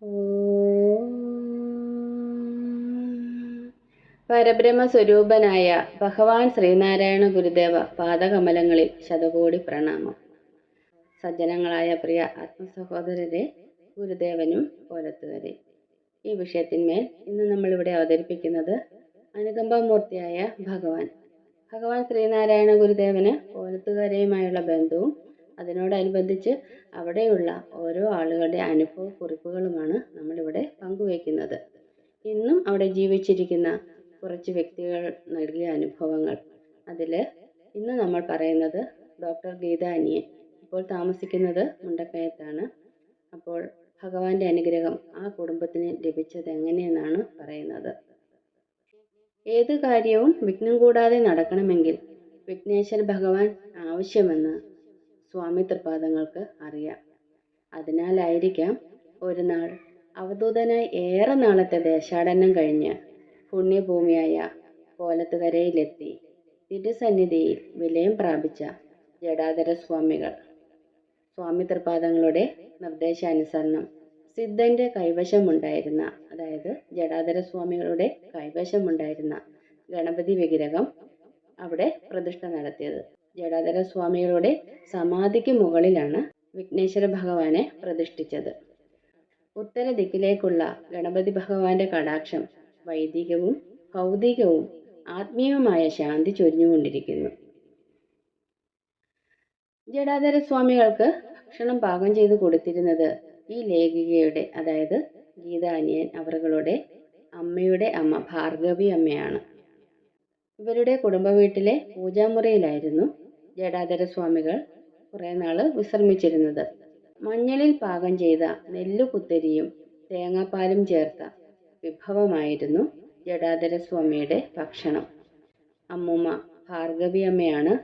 ഓം പരബ്രഹ്മ സ്വരൂപനായ ഭഗവാൻ ശ്രീനാരായണ ഗുരുദേവ പാദകമലങ്ങളിൽ ശതകോടി പ്രണാമം. സജ്ജനങ്ങളായ പ്രിയ ആത്മസഹോദരരെ, ഗുരുദേവനും കോലത്തുകരെ, ഈ വിഷയത്തിന്മേൽ ഇന്ന് നമ്മളിവിടെ അവതരിപ്പിക്കുന്നത് അനുകമ്പാമൂർത്തിയായ ഭഗവാൻ ശ്രീനാരായണ ഗുരുദേവന് കോലത്തുകരയുമായുള്ള ബന്ധവും അതിനോടനുബന്ധിച്ച് അവിടെയുള്ള ഓരോ ആളുകളുടെ അനുഭവ കുറിപ്പുകളുമാണ് നമ്മളിവിടെ പങ്കുവയ്ക്കുന്നത്. ഇന്നും അവിടെ ജീവിച്ചിരിക്കുന്ന കുറച്ച് വ്യക്തികൾ നൽകിയ അനുഭവങ്ങൾ. അതിൽ ഇന്ന് നമ്മൾ പറയുന്നത് ഡോക്ടർ ഗീത അനിയൻ ഇപ്പോൾ താമസിക്കുന്നത് മുണ്ടക്കയത്താണ്. അപ്പോൾ ഭഗവാന്റെ അനുഗ്രഹം ആ കുടുംബത്തിന് ലഭിച്ചത് എങ്ങനെയെന്നാണ് പറയുന്നത്. ഏത് കാര്യവും വിഘ്നം കൂടാതെ നടക്കണമെങ്കിൽ വിഘ്നേശ്വര ഭഗവാൻ ആവശ്യമെന്ന് സ്വാമി തൃപാദങ്ങൾക്ക് അറിയാം. അതിനാലായിരിക്കാം ഒരു നാൾ അവധൂതനായി ഏറെ നാളത്തെ ദേശാടനം കഴിഞ്ഞ് പുണ്യഭൂമിയായ കോലത്തുകരയിലെത്തി തിരുസന്നിധിയിൽ വിലയം പ്രാപിച്ച ജടാധര സ്വാമികൾ സ്വാമി തൃപാദങ്ങളുടെ നിർദ്ദേശാനുസരണം സിദ്ധന്റെ കൈവശമുണ്ടായിരുന്ന, അതായത് ജടാധര സ്വാമികളുടെ കൈവശമുണ്ടായിരുന്ന ഗണപതി വിഗ്രഹം അവിടെ പ്രതിഷ്ഠ നടത്തിയത്. ജടാധര സ്വാമികളുടെ സമാധിക്ക് മുകളിലാണ് വിഘ്നേശ്വര ഭഗവാനെ പ്രതിഷ്ഠിച്ചത്. ഉത്തര ദിക്കിലേക്കുള്ള ഗണപതി ഭഗവാന്റെ കടാക്ഷം വൈദികവും ഭൗതികവും ആത്മീയവുമായ ശാന്തി ചൊരിഞ്ഞുകൊണ്ടിരിക്കുന്നു. ജടാധര സ്വാമികൾക്ക് ഭക്ഷണം പാകം ചെയ്തു കൊടുത്തിരുന്നത് ഈ ലേഖികയുടെ, അതായത് ഗീത അനിയൻ അവരുടെ അമ്മയുടെ അമ്മ ഭാർഗവി അമ്മയാണ്. ഇവരുടെ കുടുംബ വീട്ടിലെ പൂജാമുറിയിലായിരുന്നു ജടാധര സ്വാമികൾ കുറെ നാള് വിശ്രമിച്ചിരുന്നത്. മഞ്ഞളിൽ പാകം ചെയ്ത നെല്ലുകുത്തരിയും തേങ്ങാപ്പാലും ചേർത്ത വിഭവമായിരുന്നു ജടാധര സ്വാമിയുടെ ഭക്ഷണം. അമ്മൂമ്മ ഭാർഗവി അമ്മയാണ്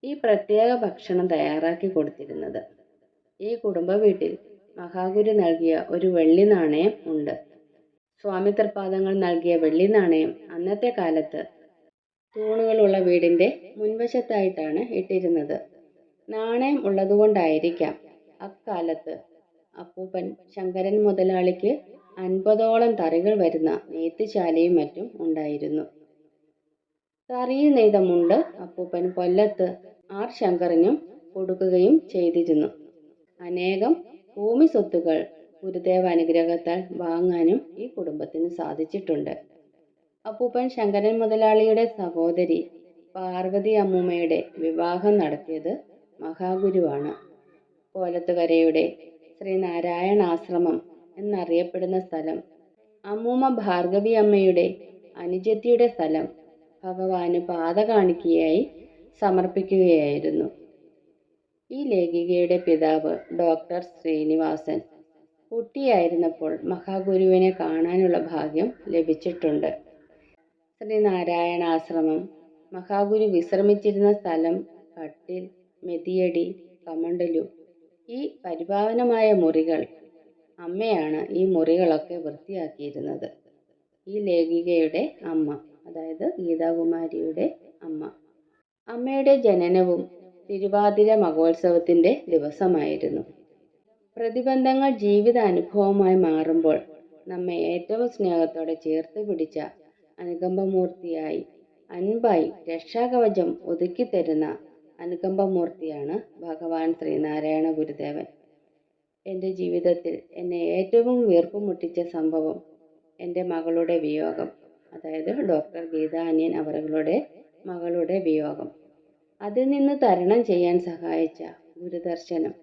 ഈ പ്രത്യേക ഭക്ഷണം തയ്യാറാക്കി കൊടുത്തിരുന്നത്. ഈ കുടുംബ വീട്ടിൽ മഹാഗുരു നൽകിയ ഒരു വെള്ളി നാണയം ഉണ്ട്. സ്വാമി തൃപാദങ്ങൾ നൽകിയ വെള്ളി നാണയം അന്നത്തെ കാലത്ത് തൂണുകളുള്ള വീടിന്റെ മുൻവശത്തായിട്ടാണ് ഇട്ടിരുന്നത്. നാണയം ഉള്ളതുകൊണ്ടായിരിക്കാം അക്കാലത്ത് അപ്പൂപ്പൻ ശങ്കരൻ മുതലാളിക്ക് 50ഓളം തറികൾ വരുന്ന നെയ്ത്തുശാലയും മറ്റും ഉണ്ടായിരുന്നു. തറിയിൽ നെയ്ത മുണ്ട് അപ്പൂപ്പൻ കൊല്ലത്ത് ആർ ശങ്കറിനും കൊടുക്കുകയും ചെയ്തിരുന്നു. അനേകം ഭൂമി സ്വത്തുക്കൾ ഗുരുദേവ അനുഗ്രഹത്താൽ വാങ്ങാനും ഈ കുടുംബത്തിന് സാധിച്ചിട്ടുണ്ട്. അപ്പൂപ്പൻ ശങ്കരൻ മുതലാളിയുടെ സഹോദരി പാർവതി അമ്മൂമ്മയുടെ വിവാഹം നടത്തിയത് മഹാഗുരുവാണ്. കോലത്തുകരയുടെ ശ്രീനാരായണാശ്രമം എന്നറിയപ്പെടുന്ന സ്ഥലം അമ്മൂമ്മ ഭാർഗവി അമ്മയുടെ അനുജത്തിയുടെ സ്ഥലം ഭഗവാന് പാദകാണിക്കയായി സമർപ്പിക്കുകയായിരുന്നു. ഈ ലേഖികയുടെ പിതാവ് ഡോക്ടർ ശ്രീനിവാസൻ കുട്ടിയായിരുന്നപ്പോൾ മഹാഗുരുവിനെ കാണാനുള്ള ഭാഗ്യം ലഭിച്ചിട്ടുണ്ട്. ശ്രീനാരായണാശ്രമം, മഹാഗുരു വിശ്രമിച്ചിരുന്ന സ്ഥലം, കട്ടിൽ, മെതിയടി, കമണ്ടലു, ഈ പരിപാവനമായ മുറികൾ, അമ്മയാണ് ഈ മുറികളൊക്കെ വൃത്തിയാക്കിയിരുന്നത്. ഈ ലേഖികയുടെ അമ്മ, അതായത് ഗീതാകുമാരിയുടെ അമ്മ. അമ്മയുടെ ജനനവും തിരുവാതിര മഹോത്സവത്തിന്റെ ദിവസമായിരുന്നു. പ്രതിബന്ധങ്ങൾ ജീവിത അനുഭവമായി മാറുമ്പോൾ നമ്മെ ഏറ്റവും സ്നേഹത്തോടെ ചേർത്ത് പിടിച്ച അനുകമ്പമൂർത്തിയായി, അൻപായി രക്ഷാകവചം ഒതുക്കിത്തരുന്ന അനുകമ്പമൂർത്തിയാണ് ഭഗവാൻ ശ്രീനാരായണ ഗുരുദേവൻ. എൻ്റെ ജീവിതത്തിൽ എന്നെ ഏറ്റവും വീർപ്പുമുട്ടിച്ച സംഭവം എൻ്റെ മകളുടെ വിയോഗം, അതായത് ഡോക്ടർ ഗീത അനിയൻ അവരുടെ മകളുടെ വിയോഗം. അതിൽ നിന്ന് തരണം ചെയ്യാൻ സഹായിച്ച ഗുരുദർശനം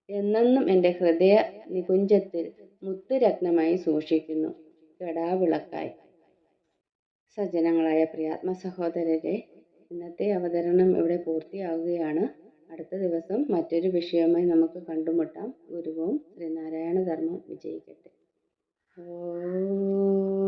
എന്നെന്നും എൻ്റെ ഹൃദയ നികുഞ്ചത്തിൽ മുത്തുരത്നമായി സൂക്ഷിക്കുന്നു, കെടാവിളക്കായി. സജ്ജനങ്ങളായ പ്രിയാത്മ സഹോദരരെ, ഇന്നത്തെ അവതരണം ഇവിടെ പൂർത്തിയാവുകയാണ്. അടുത്ത ദിവസം മറ്റൊരു വിഷയവുമായി നമുക്ക് കണ്ടുമുട്ടാം. ഗുരുവും ശ്രീനാരായണ ധർമ്മം വിജയിക്കട്ടെ. ഓം